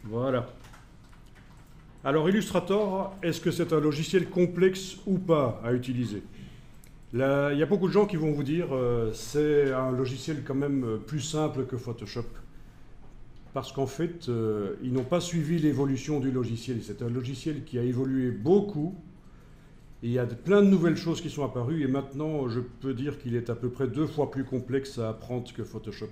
Voilà. Alors Illustrator, est-ce que c'est un logiciel complexe ou pas à utiliser? Là, il y a beaucoup de gens qui vont vous dire c'est un logiciel quand même plus simple que Photoshop. Parce qu'en fait, ils n'ont pas suivi l'évolution du logiciel. C'est un logiciel qui a évolué beaucoup. Et il y a plein de nouvelles choses qui sont apparues. Et maintenant, je peux dire qu'il est à peu près 2 fois plus complexe à apprendre que Photoshop.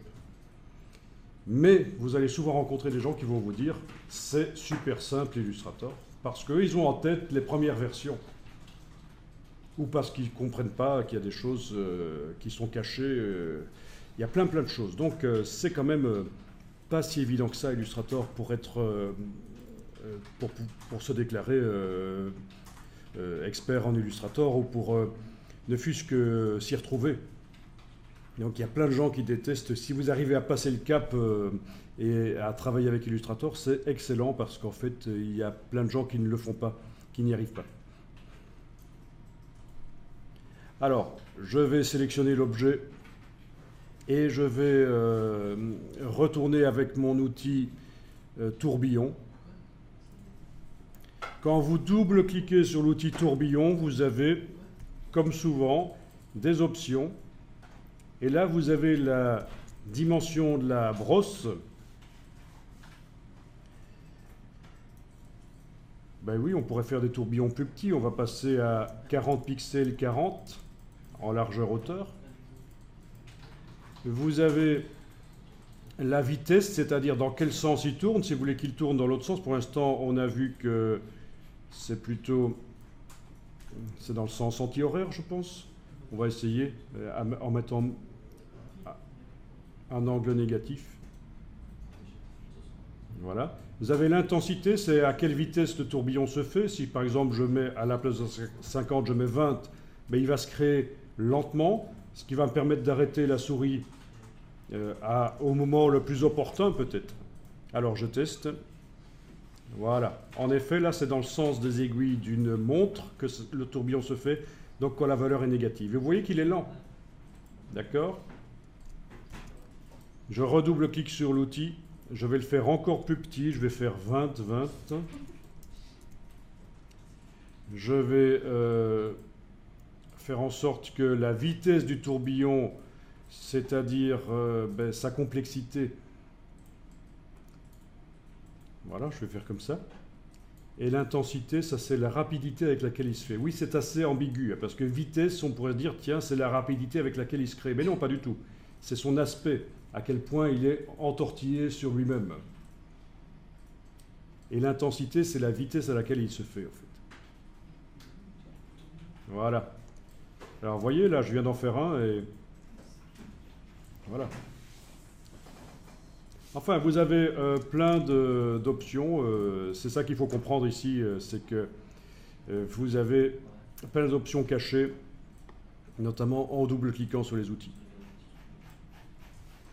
Mais vous allez souvent rencontrer des gens qui vont vous dire c'est super simple Illustrator. Parce qu'eux, ils ont en tête les premières versions. Ou parce qu'ils ne comprennent pas qu'il y a des choses qui sont cachées. Il y a plein de choses. Donc c'est quand même pas si évident que ça, Illustrator, pour être pour se déclarer expert en Illustrator ou pour ne fût-ce que s'y retrouver. Donc il y a plein de gens qui détestent. Si vous arrivez à passer le cap et à travailler avec Illustrator, c'est excellent parce qu'en fait, il y a plein de gens qui ne le font pas, qui n'y arrivent pas. Alors, je vais sélectionner l'objet et je vais retourner avec mon outil tourbillon. Quand vous double-cliquez sur l'outil tourbillon, vous avez, comme souvent, des options. Et là, vous avez la dimension de la brosse. Ben oui, on pourrait faire des tourbillons plus petits. On va passer à 40 pixels 40 en largeur-hauteur. Vous avez la vitesse, c'est-à-dire dans quel sens il tourne. Si vous voulez qu'il tourne dans l'autre sens, pour l'instant, on a vu que c'est dans le sens anti-horaire, je pense. On va essayer en mettant un angle négatif. Voilà. Vous avez l'intensité, c'est à quelle vitesse le tourbillon se fait. Si par exemple je mets à la place de 50, je mets 20, ben, il va se créer lentement, ce qui va me permettre d'arrêter la souris au moment le plus opportun peut-être. Alors je teste. Voilà. En effet, là c'est dans le sens des aiguilles d'une montre que le tourbillon se fait, donc quand la valeur est négative. Et vous voyez qu'il est lent. D'accord? Je redouble-clique sur l'outil. Je vais le faire encore plus petit. Je vais faire 20, 20. Je vais faire en sorte que la vitesse du tourbillon, c'est-à-dire sa complexité, voilà, je vais faire comme ça. Et l'intensité, ça c'est la rapidité avec laquelle il se fait. Oui, c'est assez ambigu, parce que vitesse, on pourrait dire, tiens, c'est la rapidité avec laquelle il se crée. Mais non, pas du tout. C'est son aspect, à quel point il est entortillé sur lui-même. Et l'intensité, c'est la vitesse à laquelle il se fait, en fait. Voilà. Alors, vous voyez, là, je viens d'en faire un, et voilà. Enfin, vous avez plein d'options. C'est ça qu'il faut comprendre ici, c'est que vous avez plein d'options cachées, notamment en double-cliquant sur les outils.